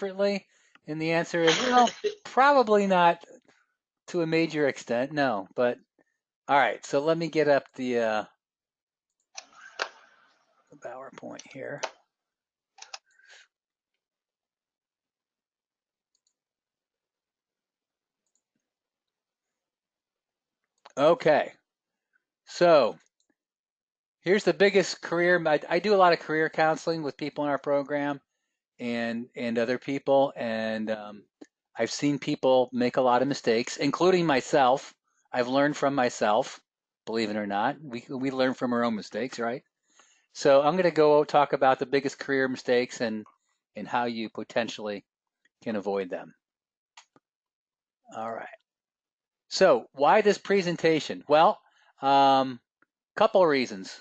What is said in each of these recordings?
desperately? And the answer is, well, probably not to a major extent, no. But all right, so let me get up the PowerPoint here. Okay, so here's the biggest career. I do a lot of career counseling with people in our program and other people, and I've seen people make a lot of mistakes, including myself. I've learned from myself, believe it or not. We learn from our own mistakes, right? So I'm going to go talk about the biggest career mistakes and how you potentially can avoid them. All right. So why this presentation? Well, couple of reasons.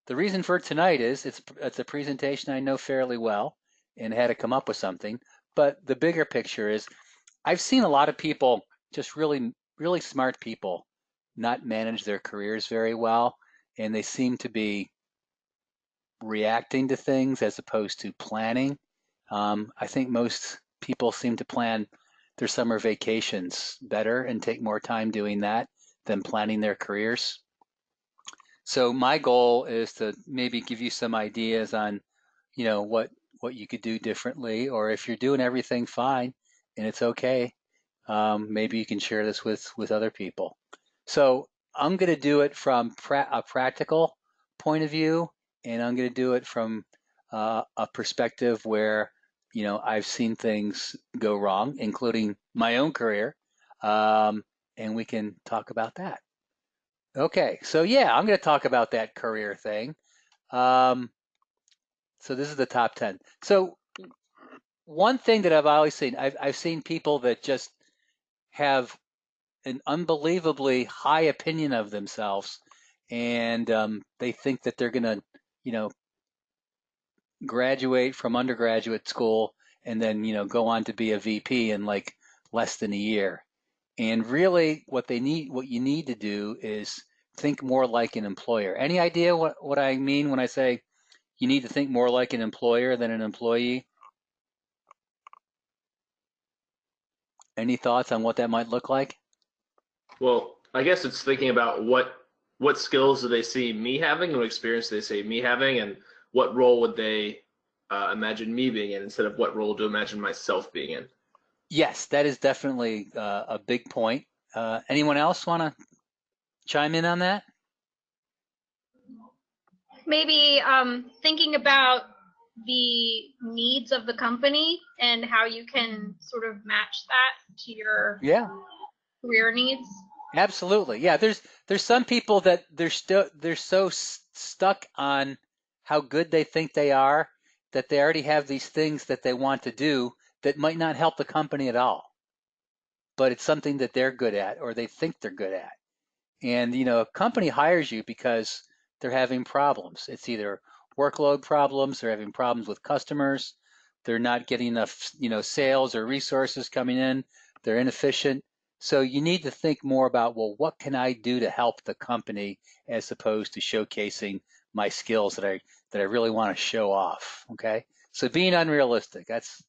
The reason for tonight is it's a presentation I know fairly well and had to come up with something. But the bigger picture is I've seen a lot of people, just really smart people, not manage their careers very well, and they seem to be reacting to things as opposed to planning. I think most people seem to plan their summer vacations better and take more time doing that than planning their careers. So my goal is to maybe give you some ideas on, what you could do differently, or if you're doing everything fine and it's okay, maybe you can share this with other people. So I'm going to do it from a practical point of view, and I'm going to do it from a perspective where, I've seen things go wrong, including my own career, um, and we can talk about that. Okay, so yeah, I'm going to talk about that career thing. Um, so this is the top 10. So one thing that I've always seen, I've seen people that just have an unbelievably high opinion of themselves, and they think that they're going to, you know, graduate from undergraduate school and then, go on to be a VP in like less than a year. And really, what you need to do is think more like an employer. Any idea what I mean when I say you need to think more like an employer than an employee? Any thoughts on what that might look like? Well, I guess it's thinking about what skills do they see me having, and what experience do they see me having, and what role would they imagine me being in instead of what role do imagine myself being in. Yes, that is definitely a big point. Anyone else want to chime in on that? Maybe thinking about the needs of the company and how you can sort of match that to your Yeah, career needs. absolutely. Yeah, there's some people that they're so stuck on how good they think they are that they already have these things that they want to do that might not help the company at all, but it's something that they're good at or they think they're good at. And a company hires you because they're having problems. It's either workload problems, they're having problems with customers, they're not getting enough, sales or resources coming in, they're inefficient. So you need to think more about, well, what can I do to help the company as opposed to showcasing my skills that I really want to show off. Okay. So being unrealistic, that's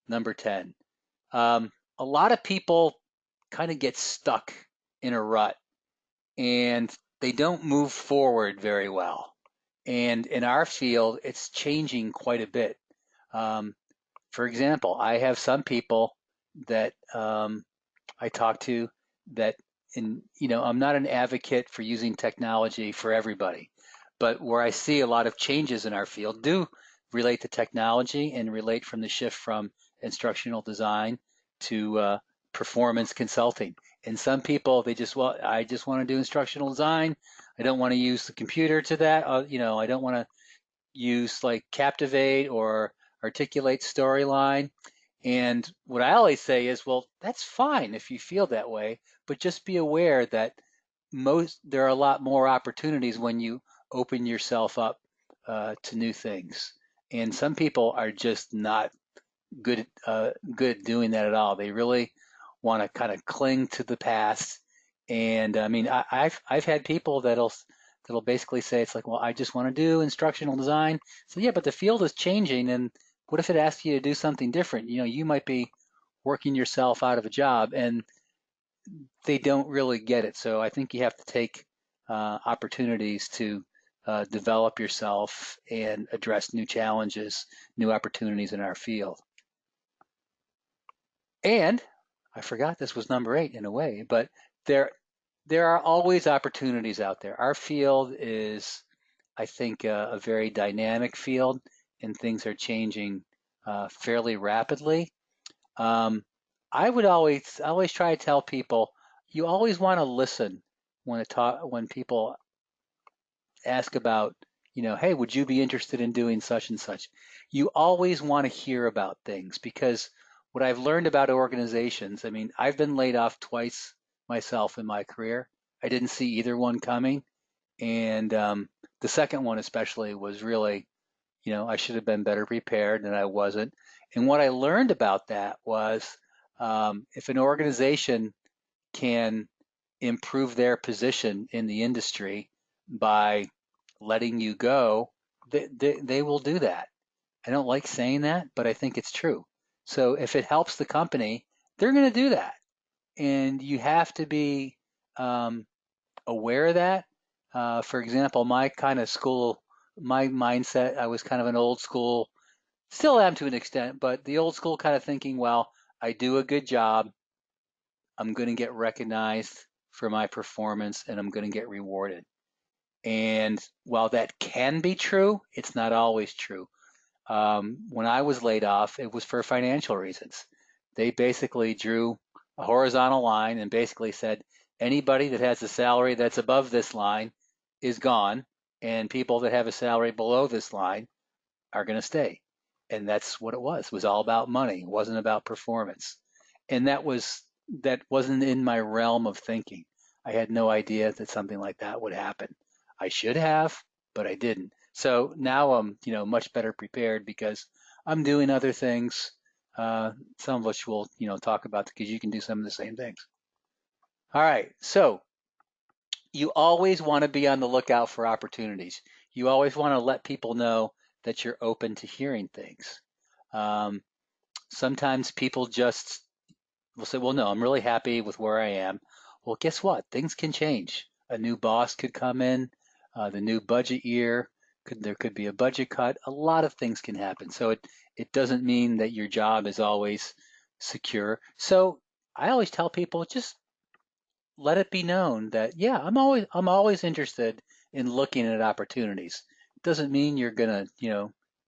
number 10. A lot of people kind of get stuck in a rut and they don't move forward very well. And in our field, it's changing quite a bit. Um, for example, I have some people that I talk to that, I'm not an advocate for using technology for everybody, but where I see a lot of changes in our field do relate to technology and relate from the shift from instructional design to performance consulting. And some people, I just want to do instructional design. I don't want to use the computer to that. I don't want to use like Captivate or Articulate Storyline. And what I always say is, well, that's fine if you feel that way, but just be aware that there are a lot more opportunities when you open yourself up to new things. And some people are just not good at doing that at all. They really want to kind of cling to the past. And I mean, I've had people that'll basically say it's like, well, I just want to do instructional design. So yeah, but the field is changing, and What if it asks you to do something different? You might be working yourself out of a job and they don't really get it. So I think you have to take opportunities to develop yourself and address new challenges, new opportunities in our field. And I forgot this was number 8 in a way, but there there are always opportunities out there. Our field is, I think, a very dynamic field, and things are changing fairly rapidly. Um, I would always try to tell people, you always want to listen when people ask about, hey, would you be interested in doing such and such? You always want to hear about things because what I've learned about organizations, I mean, I've been laid off twice myself in my career. I didn't see either one coming. And the second one especially was really, I should have been better prepared and I wasn't. And what I learned about that was if an organization can improve their position in the industry by letting you go, they will do that. I don't like saying that, but I think it's true. So if it helps the company, they're going to do that. And you have to be um, aware of that. For example, my mindset, I was kind of an old school, still am to an extent, but the old school kind of thinking, well, I do a good job, I'm going to get recognized for my performance and I'm going to get rewarded. And while that can be true, it's not always true. When I was laid off, it was for financial reasons. They basically drew a horizontal line and basically said anybody that has a salary that's above this line is gone, and people that have a salary below this line are going to stay. And that's what it was. It was all about money. It wasn't about performance. And that wasn't in my realm of thinking. I had no idea that something like that would happen. I should have, but I didn't. So now I'm, much better prepared because I'm doing other things. Some of which we'll, talk about because you can do some of the same things. All right. So you always want to be on the lookout for opportunities. You always want to let people know that you're open to hearing things. Um, Sometimes people just will say, well, no, I'm really happy with where I am. Well, guess what? Things can change. A new boss could come in, the new budget year, there could be a budget cut. A lot of things can happen. So it doesn't mean that your job is always secure. So I always tell people just let it be known that yeah, I'm always interested in looking at opportunities. Doesn't mean you're gonna,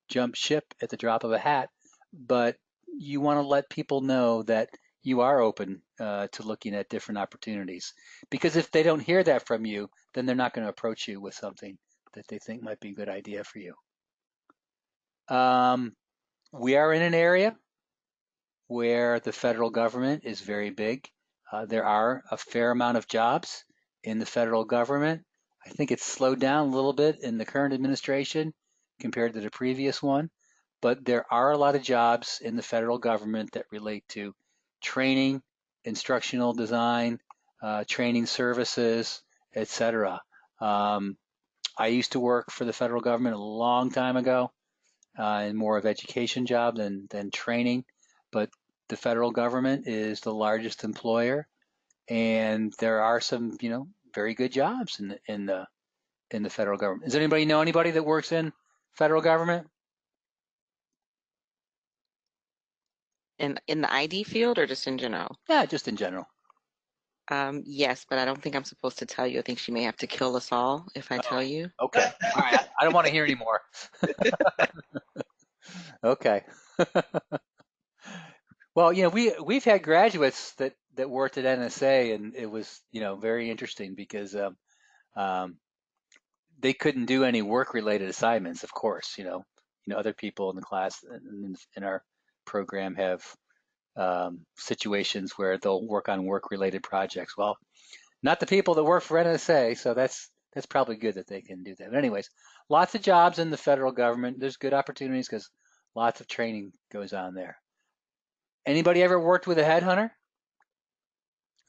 jump ship at the drop of a hat, but you want to let people know that you are open to looking at different opportunities. Because if they don't hear that from you, then they're not going to approach you with something that they think might be a good idea for you. Um, we are in an area where the federal government is very big. There are a fair amount of jobs in the federal government. I think it's slowed down a little bit in the current administration compared to the previous one, but there are a lot of jobs in the federal government that relate to training, instructional design, training services, etc. Um, I used to work for the federal government a long time ago and more of education job than training. But the federal government is the largest employer, and there are some very good jobs in the federal government. Does anybody know anybody that works in federal government? In the ID field or just in general? Yeah, just in general. Yes, but I don't think I'm supposed to tell you. I think she may have to kill us all if I tell Oh, you. okay. All right. I don't want to hear anymore. Okay. Well, we've had graduates that worked at NSA, and it was very interesting because um, they couldn't do any work-related assignments, of course. Other people in the class in our program have situations where they'll work on work-related projects. Well, not the people that work for NSA, so that's probably good that they can do that. But anyways, lots of jobs in the federal government. There's good opportunities because lots of training goes on there. Anybody ever worked with a headhunter?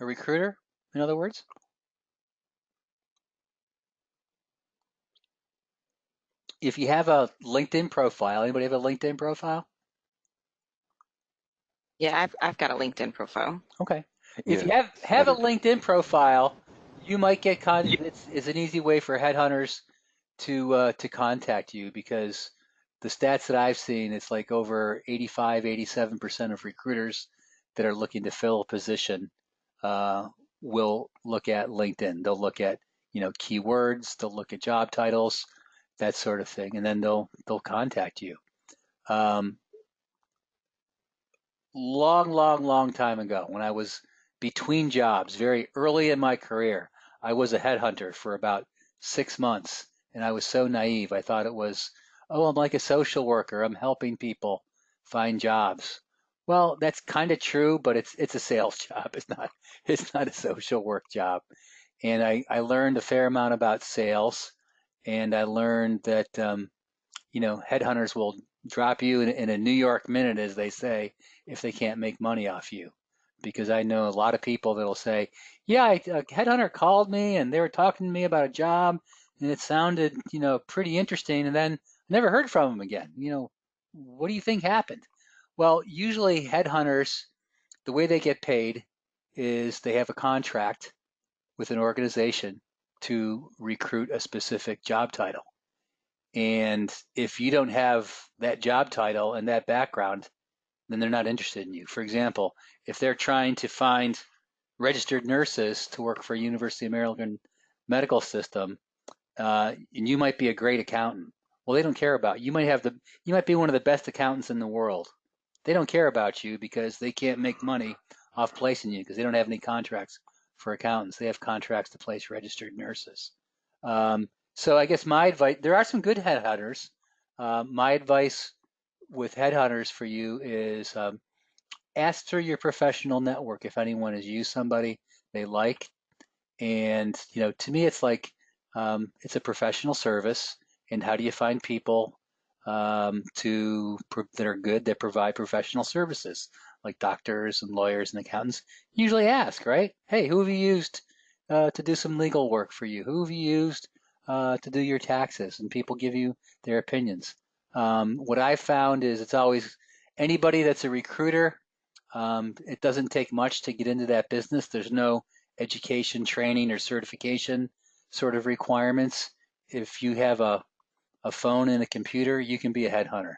A recruiter, in other words? If you have a LinkedIn profile, anybody have a LinkedIn profile? Yeah, I've got a LinkedIn profile. Okay. If Yeah, you have that a is. LinkedIn profile, you might get it's an easy way for headhunters to contact you because the stats that I've seen, it's like over 85, 87% of recruiters that are looking to fill a position uh, will look at LinkedIn. They'll look at, keywords, they'll look at job titles, that sort of thing, and then they'll contact you. Um, long, long, long time ago when I was between jobs, very early in my career. I was a headhunter for about 6 months, and I was so naive. I thought it was, oh, I'm like a social worker. I'm helping people find jobs. Well, that's kind of true, but it's a sales job. It's not a social work job. And I learned a fair amount about sales, and I learned that headhunters will drop you in a New York minute, as they say, if they can't make money off you. Because I know a lot of people that'll say, yeah, a headhunter called me and they were talking to me about a job and it sounded, pretty interesting. And then I never heard from them again. What do you think happened? Well, usually headhunters, the way they get paid is they have a contract with an organization to recruit a specific job title. And if you don't have that job title and that background, then they're not interested in you. For example, if they're trying to find registered nurses to work for a University of Maryland medical system, and you might be a great accountant. Well, they don't care about you. You might be one of the best accountants in the world. They don't care about you because they can't make money off placing you because they don't have any contracts for accountants. They have contracts to place registered nurses. So I guess my advice, there are some good headhunters. My advice with headhunters for you is ask through your professional network if anyone has used somebody they like. And, to me, it's like it's a professional service. And how do you find people that are good that provide professional services, like doctors and lawyers and accountants? Usually ask, right? Hey, who have you used to do some legal work for you? Who have you used to do your taxes? And people give you their opinions. What I've found is it's always anybody that's a recruiter. It doesn't take much to get into that business. There's no education, training, or certification sort of requirements. If you have a phone and a computer, you can be a headhunter.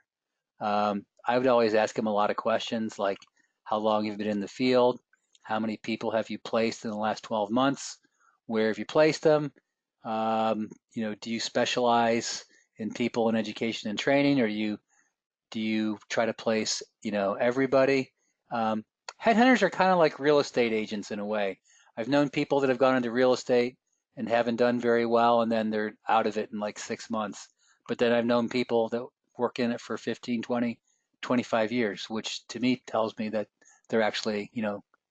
I would always ask them a lot of questions like, how long have you been in the field? How many people have you placed in the last 12 months? Where have you placed them? Do you specialize in people in education and training, or do you try to place, everybody? Um, Headhunters are kind of like real estate agents in a way. I've known people that have gone into real estate and haven't done very well, and then they're out of it in like 6 months. But then I've known people that work in it for 15, 20, 25 years, which to me tells me that they're actually,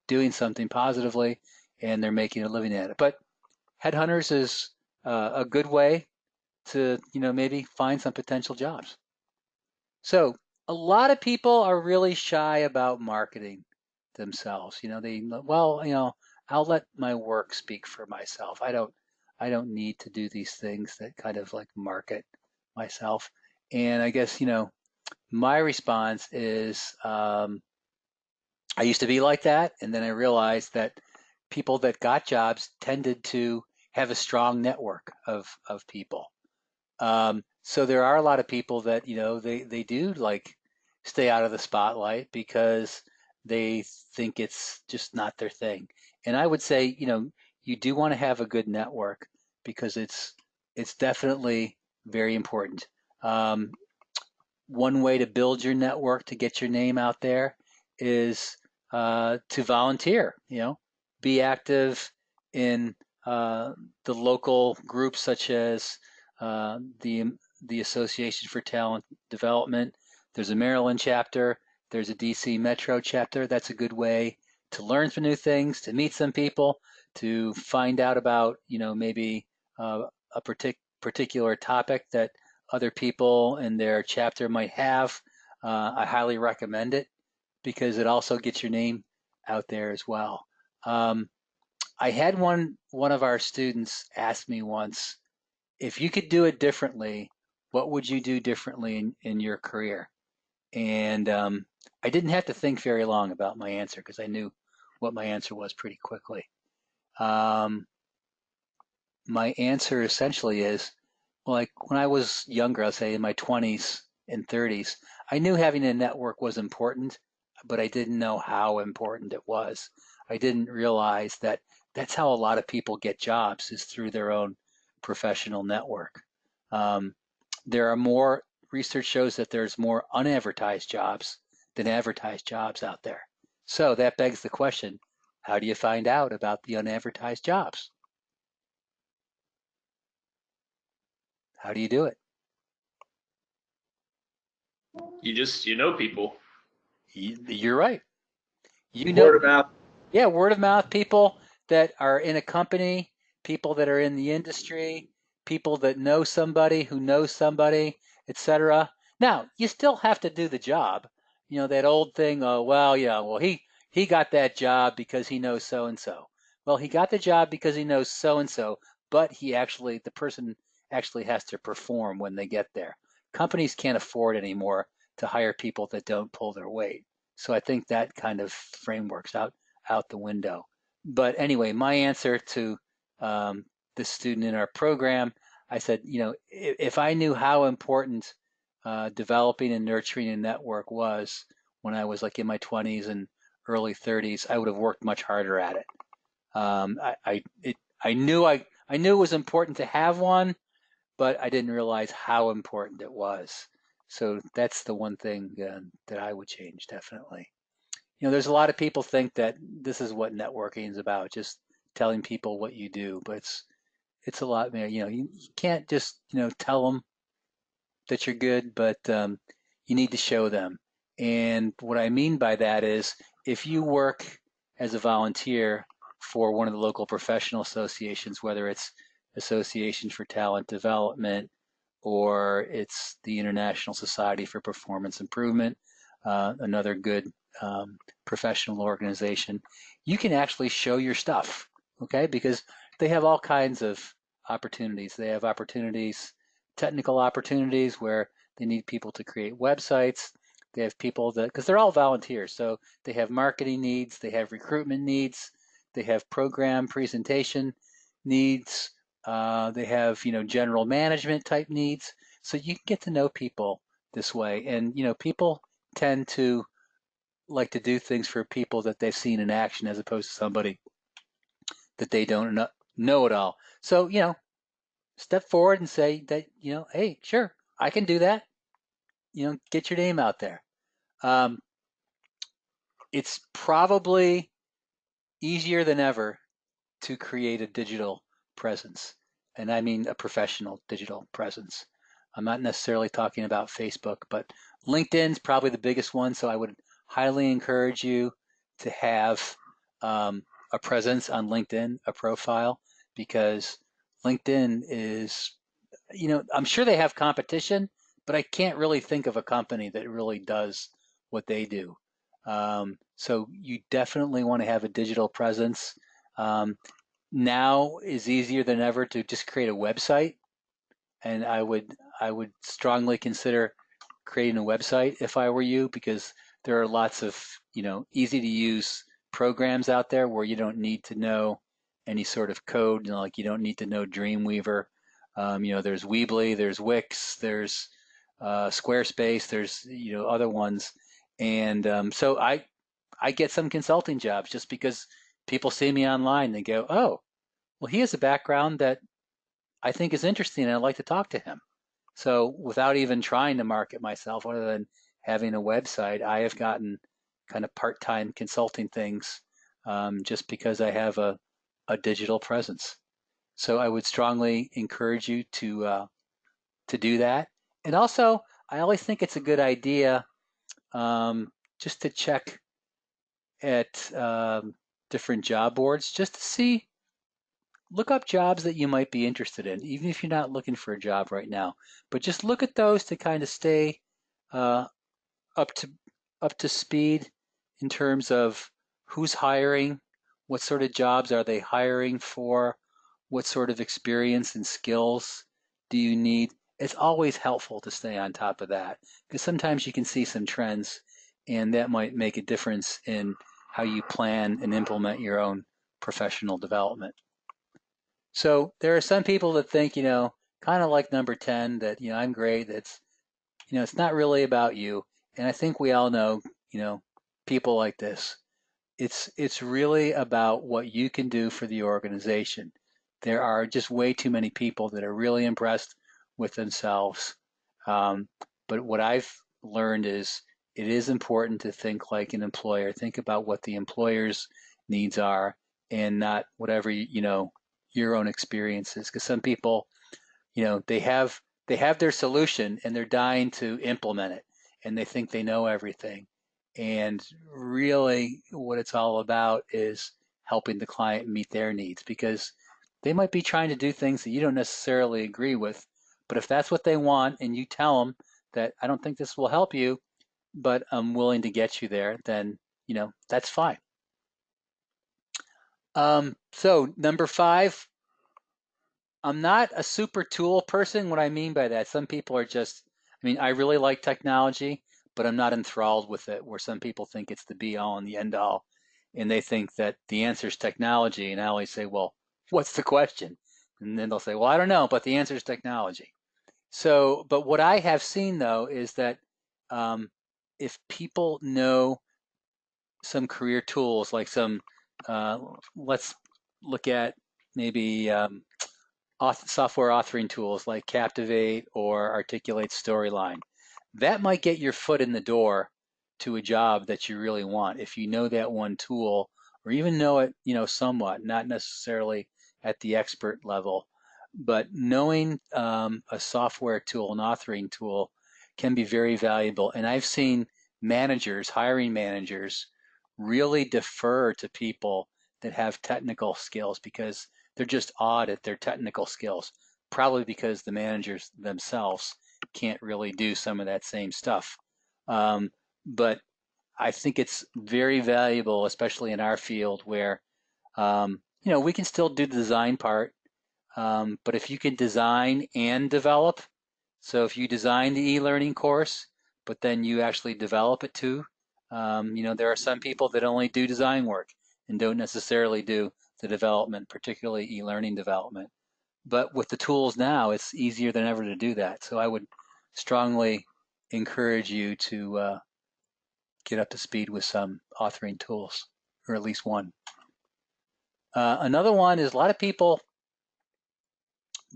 doing something positively and they're making a living at it. But headhunters is a good way to, maybe find some potential jobs. So a lot of people are really shy about marketing themselves. I'll let my work speak for myself. I don't need to do these things that kind of like market myself. And I guess, my response is I used to be like that, and then I realized that people that got jobs tended to have a strong network of people. So there are a lot of people that, they do like stay out of the spotlight because they think it's just not their thing. And I would say, you do want to have a good network because it's definitely very important. Um, One way to build your network to get your name out there is to volunteer. Be active in the local groups such as uh, the the Association for Talent Development. There's a Maryland chapter. There's a DC Metro chapter. That's a good way to learn some new things, to meet some people, to find out about maybe a particular topic that other people in their chapter might have. I highly recommend it because it also gets your name out there as well. Um, I had one of our students ask me once, if you could do it differently, what would you do differently in your career? And I didn't have to think very long about my answer because I knew what my answer was pretty quickly. Um, my answer essentially is, well, like when I was younger, I'll say in my 20s and 30s, I knew having a network was important, but I didn't know how important it was. I didn't realize that that's how a lot of people get jobs is through their own professional network. Um, there are more research shows that there's more unadvertised jobs than advertised jobs out there. So that begs the question, how do you find out about the unadvertised jobs? How do you do it? You know people. You're right. You know, Word of mouth. yeah, word of mouth, people that are in a company, people that are in the industry, people that know somebody who knows somebody, etc. Now, you still have to do the job. You know, that old thing, oh, well, yeah, well, he got that job because he knows so and so. Well, he got the job because he knows so and so, but the person actually has to perform when they get there. Companies can't afford anymore to hire people that don't pull their weight. So I think that kind of framework's out the window. But anyway, my answer to the student in our program, I said, you know, if I knew how important developing and nurturing a network was when I was like in my 20s and early 30s, I would have worked much harder at it. I knew it was important to have one, but I didn't realize how important it was. So that's the one thing that I would change definitely. You know, there's a lot of people think that this is what networking is about, just telling people what you do, but it's a lot more. You know, you can't just tell them that you're good, but you need to show them. And what I mean by that is, if you work as a volunteer for one of the local professional associations, whether it's Association for Talent Development or it's the International Society for Performance Improvement, another good professional organization, you can actually show your stuff, okay? Because they have all kinds of opportunities. They have opportunities, technical opportunities where they need people to create websites. They have people that, because they're all volunteers, so they have marketing needs, they have recruitment needs, they have program presentation needs, they have general management type needs. So you can get to know people this way, and people tend to like to do things for people that they've seen in action as opposed to somebody that they don't know at all. So step forward and say that hey, sure, I can do that. Get your name out there. Um, it's probably easier than ever to create a digital presence, and I mean a professional digital presence. I'm not necessarily talking about Facebook, but LinkedIn's probably the biggest one. So I would highly encourage you to have a presence on LinkedIn, a profile, because LinkedIn is, I'm sure they have competition, but I can't really think of a company that really does what they do. So you definitely want to have a digital presence. Um, Now is easier than ever to just create a website, and I would strongly consider creating a website if I were you, because there are lots of easy to use programs out there where you don't need to know any sort of code. Like you don't need to know Dreamweaver. There's Weebly, there's Wix, there's Squarespace, there's other ones, and so I get some consulting jobs just because people see me online. They go, oh, well, he has a background that I think is interesting and I'd like to talk to him. So without even trying to market myself, other than having a website, I have gotten kind of part-time consulting things just because I have a digital presence. So I would strongly encourage you to do that. And also, I always think it's a good idea just to check at different job boards just to see, look up jobs that you might be interested in, even if you're not looking for a job right now. But just look at those to kind of stay uh, up to up to speed in terms of who's hiring, what sort of jobs are they hiring for, what sort of experience and skills do you need, it's always helpful to stay on top of that because sometimes you can see some trends and that might make a difference in how you plan and implement your own professional development. So there are some people that think, kind of like number 10, that, I'm great. That's, it's not really about you. And I think we all know, you know, people like this. It's really about what you can do for the organization. There are just way too many people that are really impressed with themselves. Um, but what I've learned is it is important to think like an employer. Think about what the employer's needs are and not whatever your own experiences. Because some people, they have their solution and they're dying to implement it, and they think they know everything. And really, what it's all about is helping the client meet their needs because they might be trying to do things that you don't necessarily agree with. But if that's what they want and you tell them that I don't think this will help you, but I'm willing to get you there, then, that's fine. So number 5, I'm not a super tool person. What I mean by that, some people are just, I really like technology, but I'm not enthralled with it, where some people think it's the be all and the end all. And they think that the answer is technology. And I always say, well, what's the question? And then they'll say, well, I don't know, but the answer is technology. So, but what I have seen though is that um, if people know some career tools, like let's look at maybe software authoring tools like Captivate or Articulate Storyline. That might get your foot in the door to a job that you really want if you know that one tool or even know it, somewhat, not necessarily at the expert level. But knowing a software tool, an authoring tool, can be very valuable. And I've seen managers, hiring managers, really defer to people that have technical skills because they're just odd at their technical skills, probably because the managers themselves can't really do some of that same stuff. But I think it's very valuable, especially in our field where, we can still do the design part, but if you can design and develop, so if you design the e-learning course, but then you actually develop it too, there are some people that only do design work and don't necessarily do the development, particularly e-learning development. But with the tools now, it's easier than ever to do that. So I would strongly encourage you to get up to speed with some authoring tools, or at least one. Another one is a lot of people,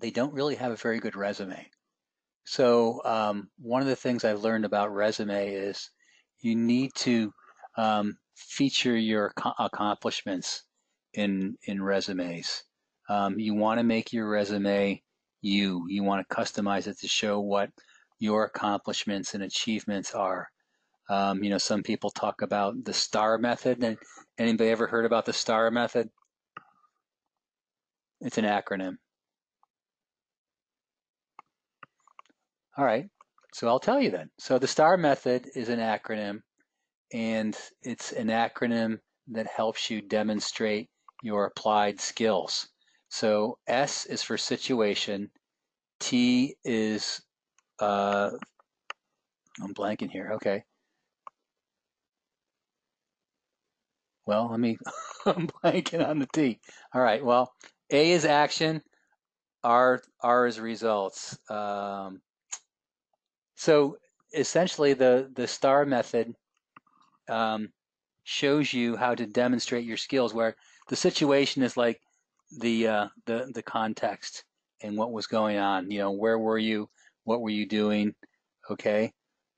they don't really have a very good resume. So one of the things I've learned about resume is you need to feature your accomplishments in resumes. You want to make your resume you want to customize it to show what your accomplishments and achievements are. Some people talk about the STAR method. And anybody ever heard about the STAR method? It's an acronym. All right, so I'll tell you then. So the STAR method is an acronym, and it's an acronym that helps you demonstrate your applied skills. So S is for situation, T is, I'm blanking here, okay. Well, I'm blanking on the T. All right, well, A is action, R is results. So essentially the STAR method um, shows you how to demonstrate your skills, where the situation is like the context and what was going on. Where were you? What were you doing? Okay.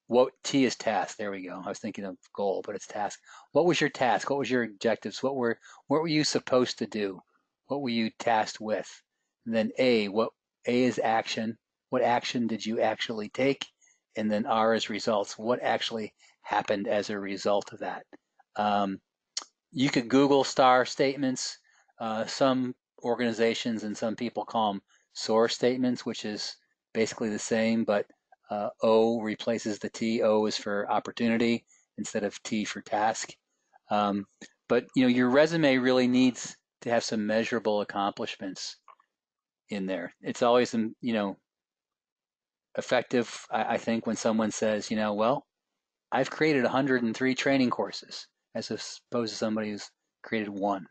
What T is task? There we go. I was thinking of goal, but it's task. What was your task? What was your objectives? What were you supposed to do? What were you tasked with? And then A is action. What action did you actually take? And then R is results. What actually happened as a result of that? Um, you could Google STAR statements. Some organizations and some people call them SOAR statements, which is basically the same, but O replaces the T. O is for opportunity instead of T for task. Um, but your resume really needs to have some measurable accomplishments in there. It's always, effective, I think, when someone says, well, I've created 103 training courses as opposed to somebody who's created one.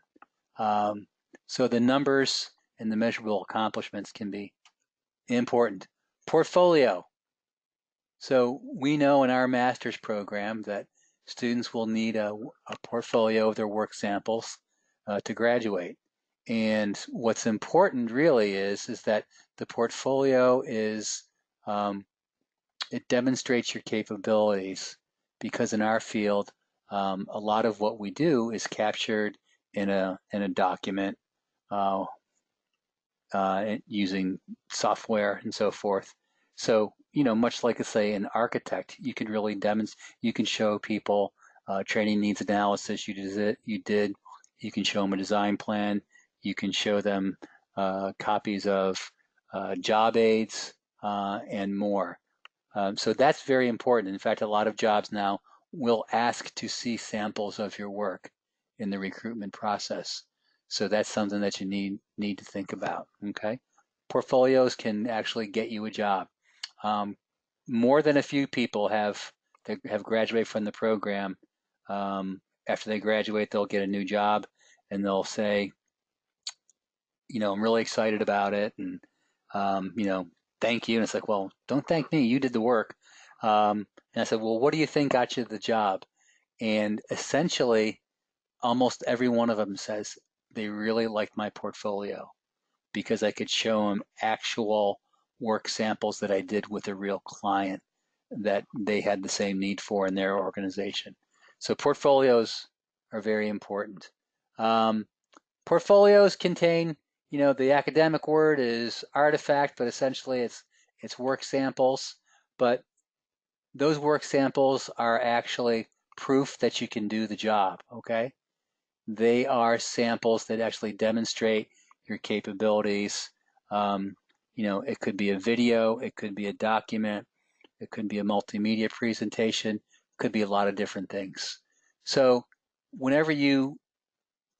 Um, so the numbers and the measurable accomplishments can be important. Portfolio. So we know in our master's program that students will need a portfolio of their work samples to graduate. And what's important really is that the portfolio it demonstrates your capabilities, because in our field, a lot of what we do is captured in a document uh, using software and so forth. So, much like, say, an architect, you can really demonstrate, you can show people training needs analysis you did, you can show them a design plan, you can show them copies of job aids and more. So that's very important. In fact, a lot of jobs now will ask to see samples of your work in the recruitment process. So that's something that you need to think about. Okay, portfolios can actually get you a job. More than a few people have graduated from the program. After they graduate, they'll get a new job, and they'll say, I'm really excited about it, and thank you. And it's like, well, don't thank me. You did the work. And I said, well, what do you think got you the job? And essentially, almost every one of them says they really liked my portfolio because I could show them actual work samples that I did with a real client that they had the same need for in their organization. So portfolios are very important. Portfolios contain, the academic word is artifact, but essentially it's work samples. But those work samples are actually proof that you can do the job, okay? They are samples that actually demonstrate your capabilities. It could be a video, it could be a document, it could be a multimedia presentation, it could be a lot of different things. So whenever you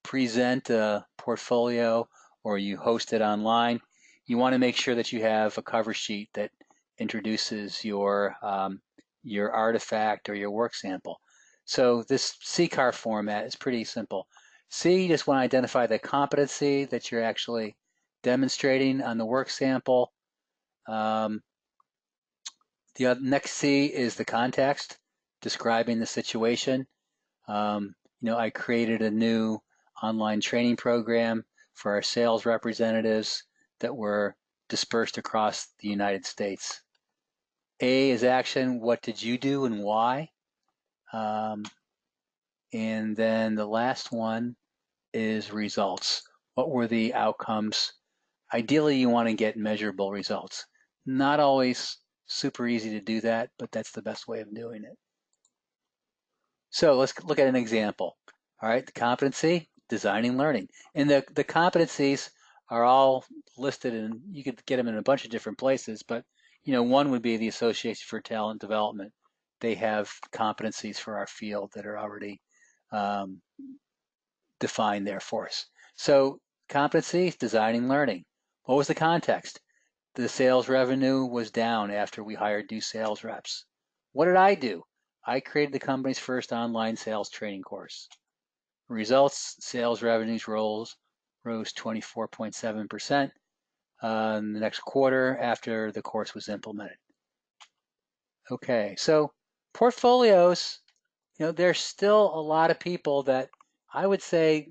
present a portfolio or you host it online, you want to make sure that you have a cover sheet that introduces your artifact or your work sample. So this CCAR format is pretty simple. C, you just want to identify the competency that you're actually demonstrating on the work sample. The next C is the context, describing the situation. I created a new online training program for our sales representatives that were dispersed across the United States. A is action. What did you do and why? And then the last one is results. What were the outcomes? Ideally, you want to get measurable results. Not always super easy to do that, but that's the best way of doing it. So let's look at an example. All right, the competency, designing learning. And the competencies are all listed, and you could get them in a bunch of different places, but one would be the Association for Talent Development. They have competencies for our field that are already defined there for us. So competencies, designing learning. What was the context? The sales revenue was down after we hired new sales reps. What did I do? I created the company's first online sales training course. Results, sales revenues rose 24.7% in the next quarter after the course was implemented. Okay, so portfolios, there's still a lot of people that I would say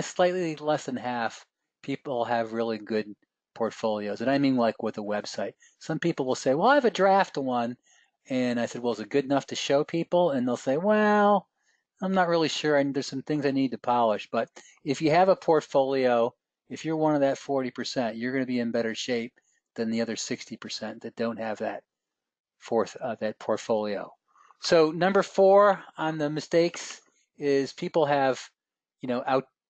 slightly less than half people have really good portfolios. And I mean like with a website. Some people will say, well, I have a draft one. And I said, well, is it good enough to show people? And they'll say, well, I'm not really sure. There's some things I need to polish. But if you have a portfolio, if you're one of that 40%, you're going to be in better shape than the other 60% that don't have that portfolio. So number 4 on the mistakes is people have,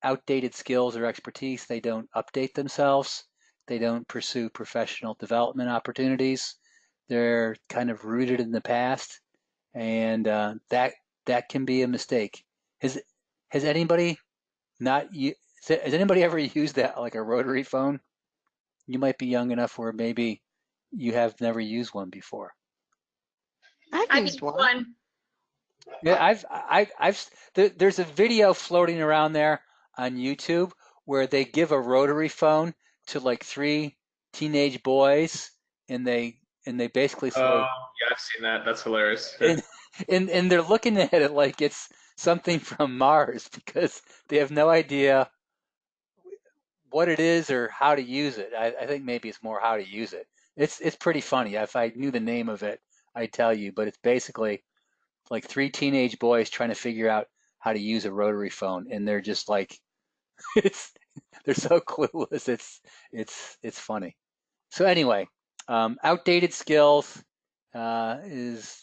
outdated skills or expertise. They don't update themselves. They don't pursue professional development opportunities. They're kind of rooted in the past, and that can be a mistake. Has anybody has anybody ever used that like a rotary phone? You might be young enough where maybe you have never used one before. I've I've used used one. one. Yeah, there's a video floating around there on YouTube where they give a rotary phone to like three teenage boys, and they basically Oh, say, yeah, I've seen that. That's hilarious. and and they're looking at it like it's something from Mars because they have no idea what it is or how to use it. I think maybe it's more how to use it. It's pretty funny. If I knew the name of it, I'd tell you, but it's basically like three teenage boys trying to figure out how to use a rotary phone, and they're just like, it's they're so clueless. It's funny. So anyway, outdated skills is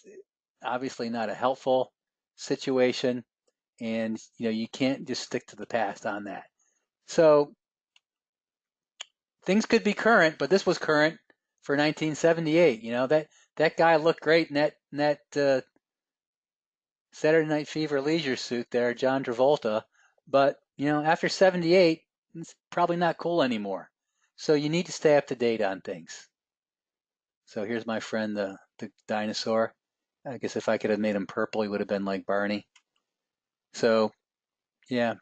obviously not a helpful situation, and you can't just stick to the past on that. So things could be current, but this was current for 1978. That guy looked great in that Saturday Night Fever leisure suit there, John Travolta. But after 78, it's probably not cool anymore. So you need to stay up to date on things. So here's my friend, the dinosaur. I guess if I could have made him purple, he would have been like Barney. So yeah,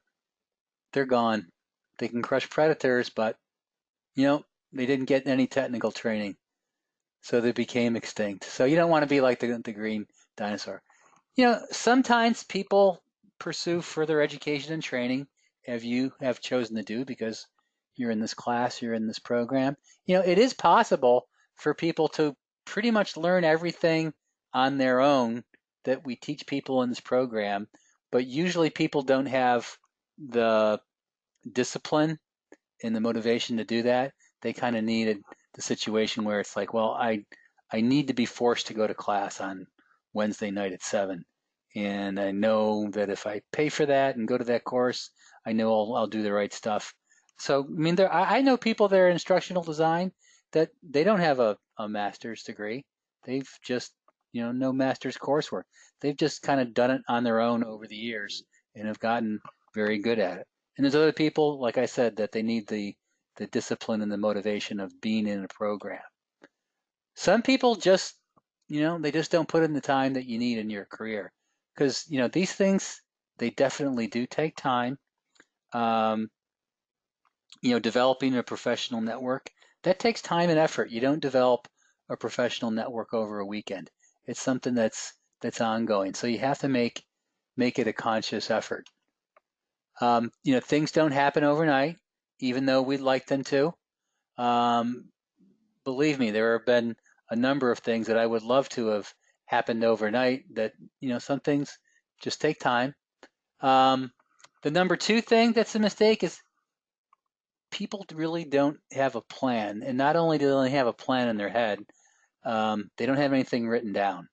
they're gone. They can crush predators, but they didn't get any technical training, so they became extinct. So you don't want to be like the green dinosaur. Sometimes people pursue further education and training, as you have chosen to do because you're in this class, you're in this program. It is possible for people to pretty much learn everything on their own that we teach people in this program, but usually people don't have the discipline and the motivation to do that. They kind of needed the situation where it's like, well, I need to be forced to go to class on Wednesday night at 7. And I know that if I pay for that and go to that course, I know I'll do the right stuff. So, I mean, I know people that are in instructional design that they don't have a master's degree. They've just, no master's coursework. They've just kind of done it on their own over the years and have gotten very good at it. And there's other people, like I said, that they need the discipline and the motivation of being in a program. Some people just, they just don't put in the time that you need in your career because, these things, they definitely do take time. Um, Developing a professional network, that takes time and effort. You don't develop a professional network over a weekend. It's something that's ongoing. So you have to make it a conscious effort. Things don't happen overnight, even though we'd like them to. Um, Believe me, there have been a number of things that I would love to have happened overnight that, some things just take time. Um, the number two thing that's a mistake is people really don't have a plan. And not only do they only have a plan in their head, they don't have anything written down.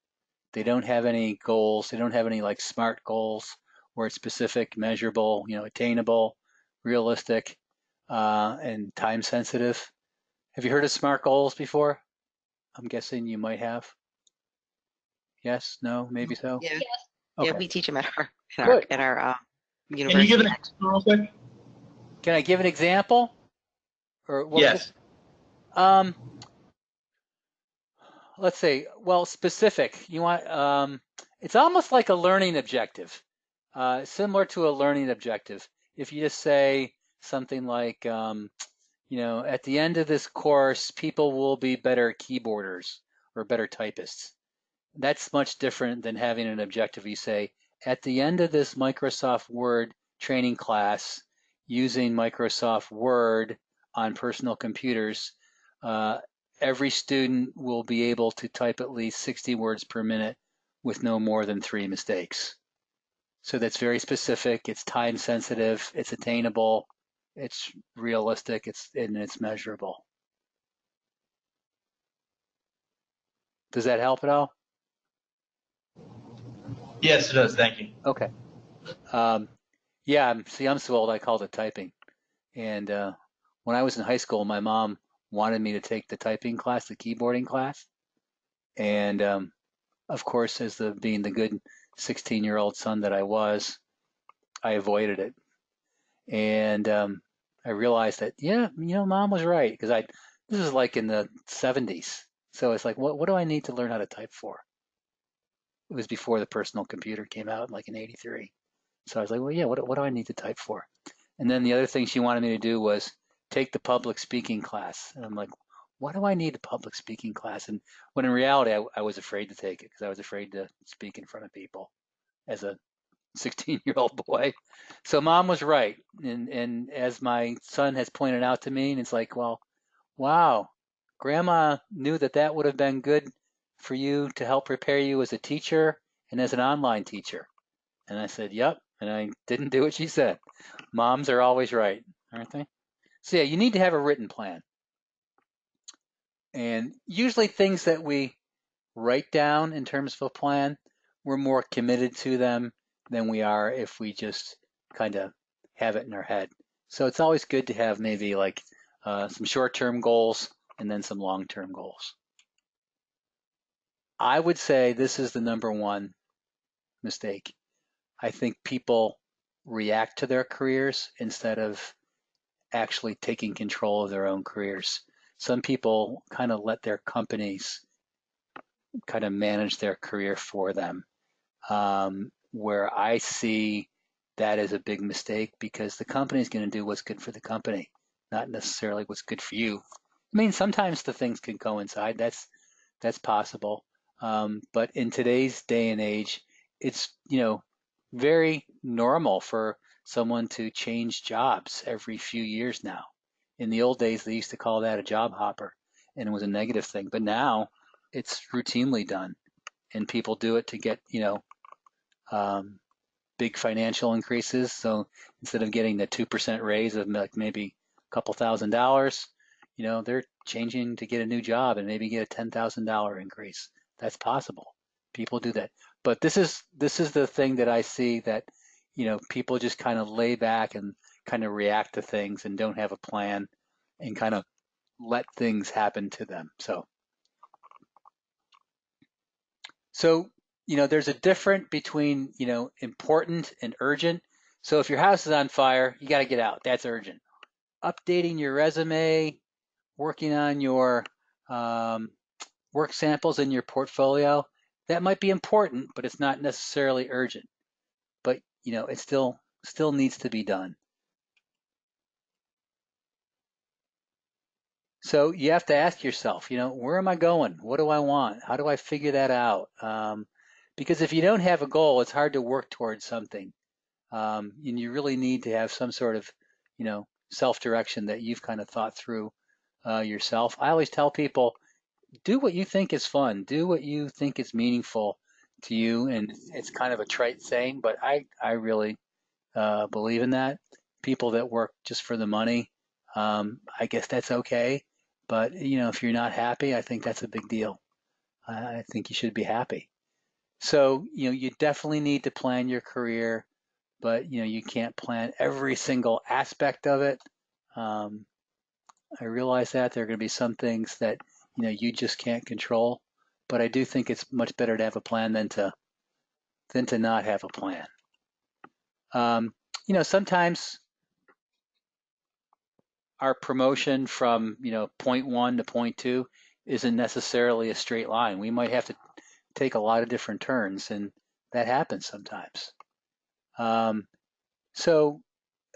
They don't have any goals. They don't have any like SMART goals where it's specific, measurable, attainable, realistic, and time sensitive. Have you heard of SMART goals before? I'm guessing you might have. Yes? No? Maybe so? Yeah, Yes. yeah, Okay. we teach them at our Good. Can you give university. an example real quick? Can I give an example? Or what was it? Yes. Um, let's see. Well, specific. You want it's almost like a learning objective. Similar to a learning objective. If you just say something like at the end of this course, people will be better keyboarders or better typists. That's much different than having an objective. You say, at the end of this Microsoft Word training class, using Microsoft Word on personal computers, uh, every student will be able to type at least 60 words per minute with no more than 3 mistakes. So that's very specific, it's time sensitive, it's attainable, it's realistic, it's measurable. Does that help at all? Yes, it does. Thank you. Okay. Yeah, I'm so old I called it typing. And when I was in high school, my mom wanted me to take the typing class, the keyboarding class. And of course, as being the good 16-year-old son that I was, I avoided it. And I realized that, yeah, mom was right because this was like in the 70s. So it's like, what do I need to learn how to type for? It was before the personal computer came out, like in '83. So I was like, well, yeah, what do I need to type for? And then the other thing she wanted me to do was take the public speaking class. And I'm like, why do I need a public speaking class? And when in reality, I was afraid to take it because I was afraid to speak in front of people as a 16-year-old boy. So mom was right. And as my son has pointed out to me, and it's like, well, wow, grandma knew that that would have been good for you to help prepare you as a teacher and as an online teacher. And I said, yep. And I didn't do what she said. Moms are always right, aren't they? So yeah, you need to have a written plan. And usually things that we write down in terms of a plan, we're more committed to them than we are if we just kind of have it in our head. So it's always good to have maybe like some short-term goals and then some long-term goals. I would say this is the number one mistake. I think people react to their careers instead of actually taking control of their own careers. Some people kind of let their companies kind of manage their career for them, where I see that as a big mistake because the company is going to do what's good for the company, not necessarily what's good for you. I mean, sometimes the things can coincide. That's possible. But in today's day and age, it's, very normal for someone to change jobs every few years now. In the old days, they used to call that a job hopper, and it was a negative thing. But now it's routinely done, and people do it to get, um, big financial increases. So instead of getting the 2% raise of like maybe a couple $1,000s, they're changing to get a new job and maybe get a $10,000 increase. That's possible. People do that. But this is the thing that I see that, people just kind of lay back and kind of react to things and don't have a plan and kind of let things happen to them. So, there's a difference between, important and urgent. So if your house is on fire, you got to get out. That's urgent. Updating your resume, working on your um, work samples in your portfolio, that might be important, but it's not necessarily urgent. But, it still needs to be done. So you have to ask yourself, where am I going? What do I want? How do I figure that out? Because if you don't have a goal, it's hard to work towards something. And you really need to have some sort of, self-direction that you've kind of thought through yourself. I always tell people, do what you think is fun, do what you think is meaningful to you, and it's kind of a trite saying, but I really believe in that. People that work just for the money, I guess that's okay, but if you're not happy, I think that's a big deal. I think you should be happy. So you definitely need to plan your career, but you can't plan every single aspect of it. Um, I realize that there are going to be some things that you just can't control, but I do think it's much better to have a plan than to not have a plan. Sometimes our promotion from point one to point two isn't necessarily a straight line. We might have to take a lot of different turns, and that happens sometimes. Um, so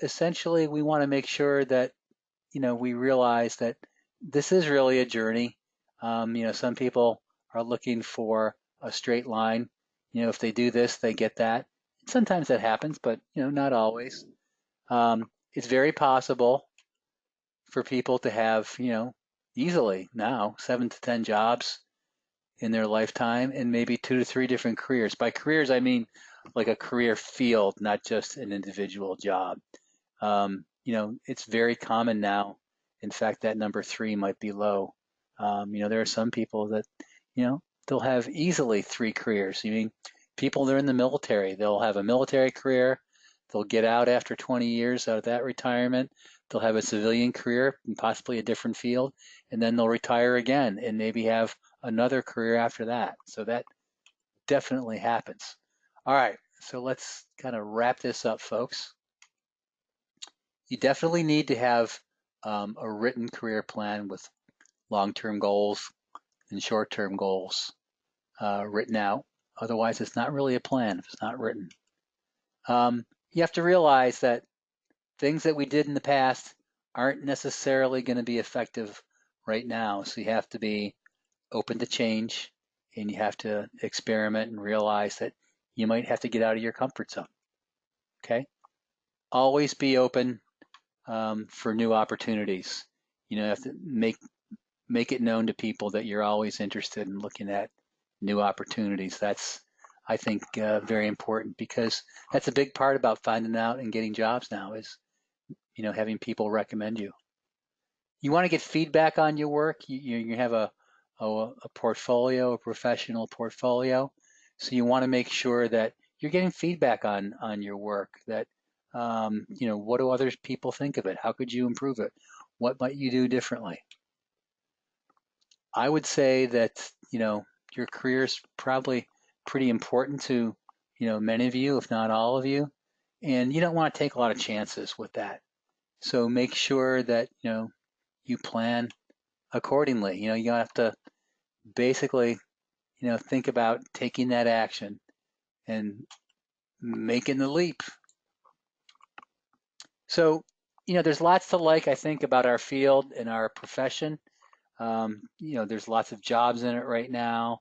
essentially, we want to make sure that we realize that this is really a journey. Some people are looking for a straight line. If they do this, they get that. Sometimes that happens, but not always. It's very possible for people to have, easily now 7 to 10 jobs in their lifetime and maybe 2 to 3 different careers. By careers, I mean like a career field, not just an individual job. It's very common now. In fact, that number three might be low. There are some people that, they'll have easily 3 careers. I mean, people that are in the military, they'll have a military career. They'll get out after 20 years out of that retirement. They'll have a civilian career in possibly a different field, and then they'll retire again and maybe have another career after that. So that definitely happens. All right, so let's kind of wrap this up, folks. You definitely need to have a written career plan with long-term goals and short-term goals written out. Otherwise, it's not really a plan if it's not written. You have to realize that things that we did in the past aren't necessarily going to be effective right now. So you have to be open to change, and you have to experiment and realize that you might have to get out of your comfort zone. Okay? Always be open for new opportunities. You have to make it known to people that you're always interested in looking at new opportunities. That's, I think, very important, because that's a big part about finding out and getting jobs now is, having people recommend you. You want to get feedback on your work. You have a portfolio, a professional portfolio. So you want to make sure that you're getting feedback on your work, that, what do other people think of it? How could you improve it? What might you do differently? I would say that, your career is probably pretty important to, many of you, if not all of you. And you don't want to take a lot of chances with that. So make sure that, you plan accordingly. You have to basically, think about taking that action and making the leap. So, there's lots to like, I think, about our field and our profession. There's lots of jobs in it right now.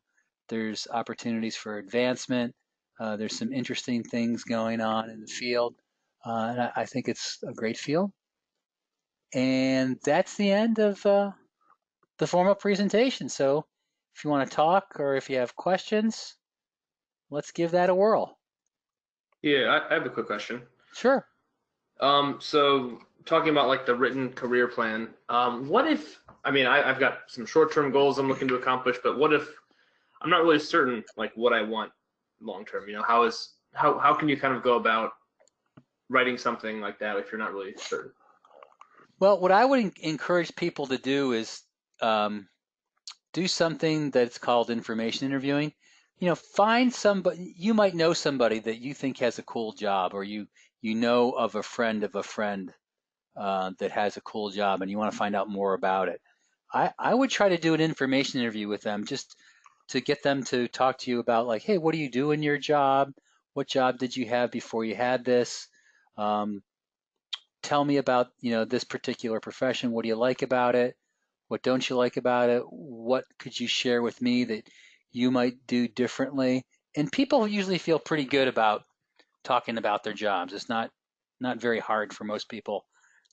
There's opportunities for advancement. There's some interesting things going on in the field. And I think it's a great field. And that's the end of the formal presentation. So if you want to talk or if you have questions, let's give that a whirl. Yeah, I have a quick question. Sure. So talking about like the written career plan, what if, I've got some short-term goals I'm looking to accomplish, but what if I'm not really certain like what I want long-term? How can you kind of go about writing something like that if you're not really certain? Well, what I would encourage people to do is do something that's called information interviewing. Find somebody. You might know somebody that you think has a cool job, or you know of a friend that has a cool job, and you want to find out more about it. I would try to do an information interview with them, just to get them to talk to you about, like, hey, what do you do in your job? What job did you have before you had this? Tell me about, this particular profession. What do you like about it? What don't you like about it? What could you share with me that you might do differently? And people usually feel pretty good about talking about their jobs. It's not very hard for most people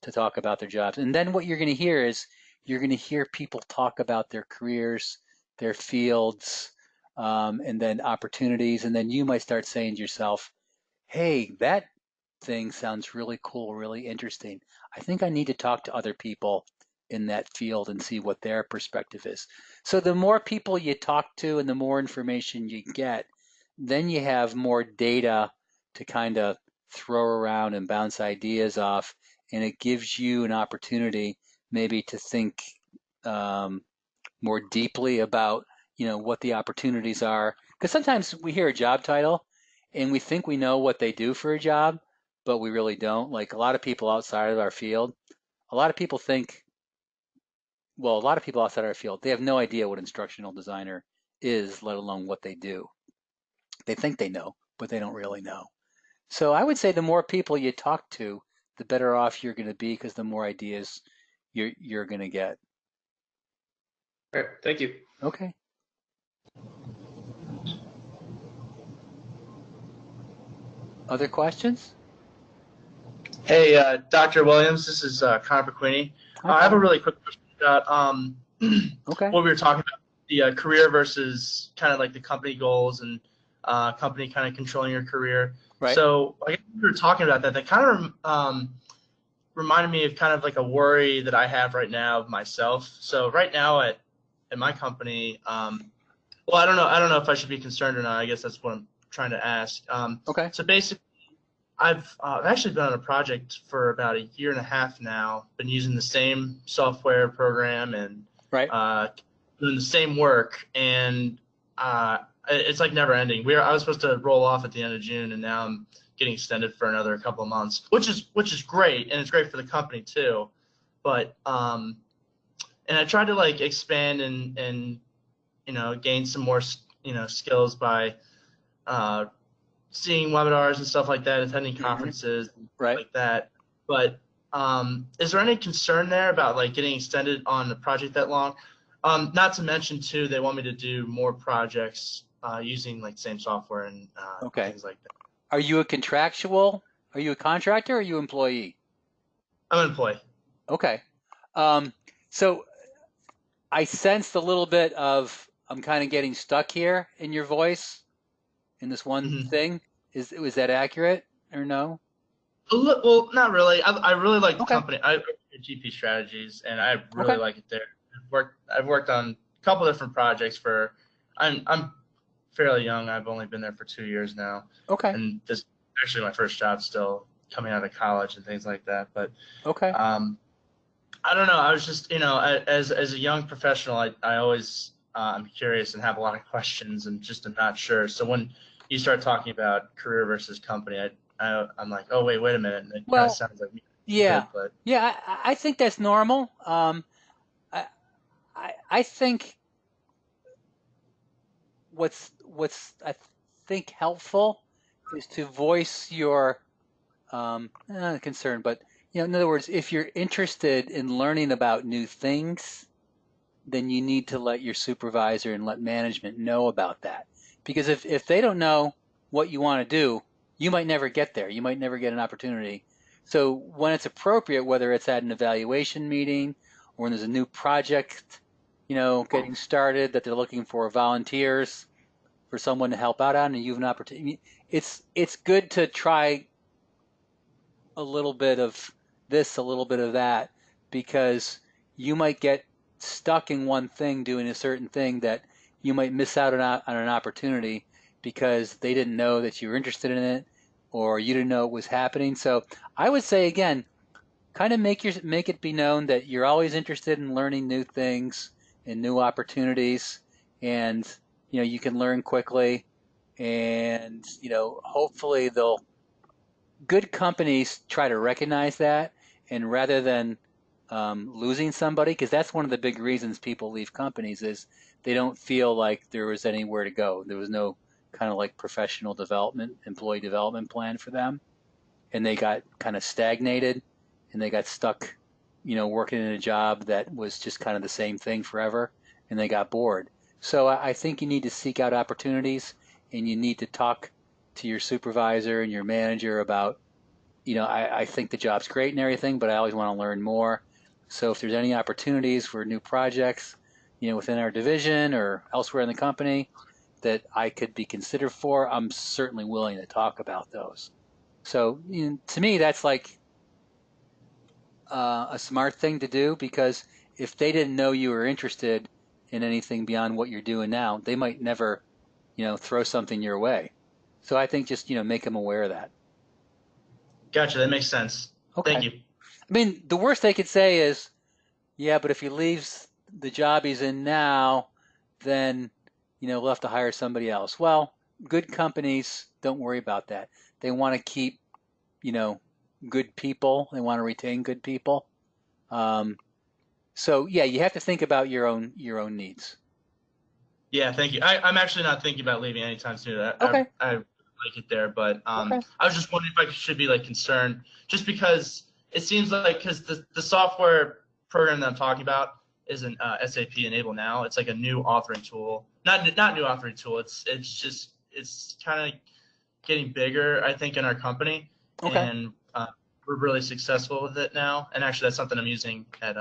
to talk about their jobs. And then what you're going to hear is you're going to hear people talk about their careers, their fields, and then opportunities. And then you might start saying to yourself, hey, that thing sounds really cool, really interesting. I think I need to talk to other people in that field and see what their perspective is. So the more people you talk to and the more information you get, then you have more data to kind of throw around and bounce ideas off, and it gives you an opportunity maybe to think more deeply about, what the opportunities are. Because sometimes we hear a job title and we think we know what they do for a job, but we really don't. Like a lot of people outside of our field, a lot of people outside our field, they have no idea what instructional designer is, let alone what they do. They think they know, but they don't really know. So I would say the more people you talk to, the better off you're going to be, because the more ideas you're going to get. All right, thank you. Okay. Other questions? Hey, Dr. Williams, this is Connor Pequini. I have a really quick question about Okay. what we were talking about, the career versus kind of like the company goals and company kind of controlling your career. Right. So I guess we were talking about that. That kind of reminded me of kind of like a worry that I have right now of myself. So right now at my company, well, I don't know if I should be concerned or not. I guess that's what I'm trying to ask. Okay. So basically, I've actually been on a project for about a year and a half now. Been using the same software program and Right. doing the same work, and it's like never ending. I was supposed to roll off at the end of June, and now I'm getting extended for another couple of months, which is great, and it's great for the company too. But and I tried to like expand and gain some more skills by seeing webinars and stuff like that, attending conferences, Right. like that. But is there any concern there about like getting extended on the project that long? Not to mention too, they want me to do more projects using like same software and Okay. things like that. Are you a contractual? Are you a contractor or are you an employee? I'm an employee. Okay. So I sensed a little bit of I'm kind of getting stuck here in your voice in this one Mhm. thing. Was that accurate or no? Well, not really. I really like the Okay. company. I work at GP Strategies, and I really Okay. like it there. I've worked on a couple different projects for. I'm fairly young. I've only been there for 2 years now, Okay. and this is actually my first job still coming out of college and things like that. But Okay. I don't know. I was just as a young professional, I always I'm curious and have a lot of questions and just am not sure. So when you start talking about career versus company, I'm like, oh wait a minute. And it kind of Well, sounds like me. yeah. But Yeah, I think that's normal. I think what's I think helpful is to voice your not concern, but in other words, if you're interested in learning about new things, then you need to let your supervisor and let management know about that. Because if they don't know what you want to do, you might never get there. You might never get an opportunity. So when it's appropriate, whether it's at an evaluation meeting or when there's a new project, getting started that they're looking for volunteers for someone to help out on, and you have an opportunity. It's good to try a little bit of this, a little bit of that, because you might get stuck in one thing doing a certain thing that you might miss out on an opportunity because they didn't know that you were interested in it or you didn't know it was happening. So I would say again, kind of make it be known that you're always interested in learning new things and new opportunities, and you can learn quickly, and hopefully good companies try to recognize that, and rather than losing somebody, because that's one of the big reasons people leave companies is they don't feel like there was anywhere to go. There was no kind of like professional development, employee development plan for them, and they got kind of stagnated, and they got stuck, working in a job that was just kind of the same thing forever, and they got bored. So I think you need to seek out opportunities, and you need to talk to your supervisor and your manager about, I think the job's great and everything, but I always want to learn more. So if there's any opportunities for new projects, within our division or elsewhere in the company that I could be considered for, I'm certainly willing to talk about those. So to me, that's like a smart thing to do, because if they didn't know you were interested in anything beyond what you're doing now, they might never, throw something your way. So I think just, make them aware of that. gotcha. That makes sense. Okay. Thank you. I mean, the worst they could say is, yeah, but if he leaves the job he's in now, then, we'll have to hire somebody else. Well, good companies don't worry about that. They want to keep, good people. They want to retain good people. So yeah, you have to think about your own needs. Yeah, thank you. I'm actually not thinking about leaving anytime soon. Okay. I like it there, but Okay. I was just wondering if I should be like concerned, just because it seems like the software program that I'm talking about is an SAP Enable Now. It's like a new authoring tool, not new authoring tool. It's kind of getting bigger, I think, in our company, Okay. and we're really successful with it now. And actually, that's something I'm using at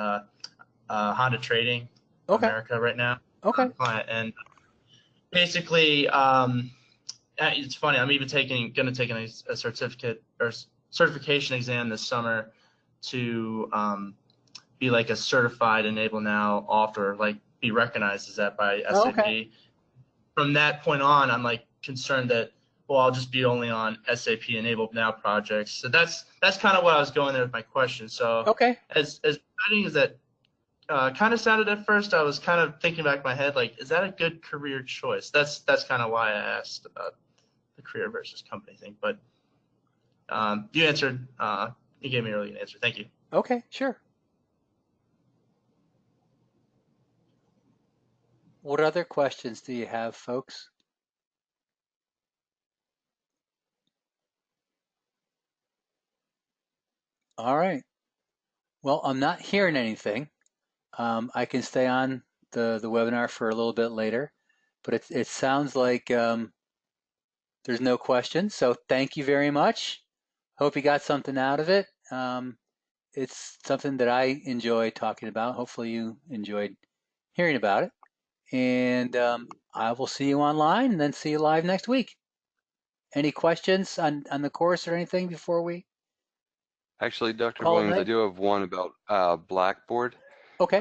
Honda Trading Okay. America right now. Okay. And basically, it's funny. I'm even going to take a certificate or certification exam this summer to be like a certified Enable Now author, like be recognized as that by SAP. Okay. From that point on, I'm like concerned that, well, I'll just be only on SAP Enable Now projects. So that's kind of what I was going there with my question. So Okay. as exciting as that kind of sounded at first, I was kind of thinking back in my head, like, is that a good career choice? That's kind of why I asked about the career versus company thing. But you answered. You gave me a really good answer. Thank you. Okay. Sure. What other questions do you have, folks? All right. Well, I'm not hearing anything. I can stay on the webinar for a little bit later, but it sounds like there's no questions. So thank you very much. Hope you got something out of it. It's something that I enjoy talking about. Hopefully you enjoyed hearing about it. And I will see you online and then see you live next week. Any questions on the course or anything before we Actually, Dr. call it Williams, I night? do have one about Blackboard. Okay.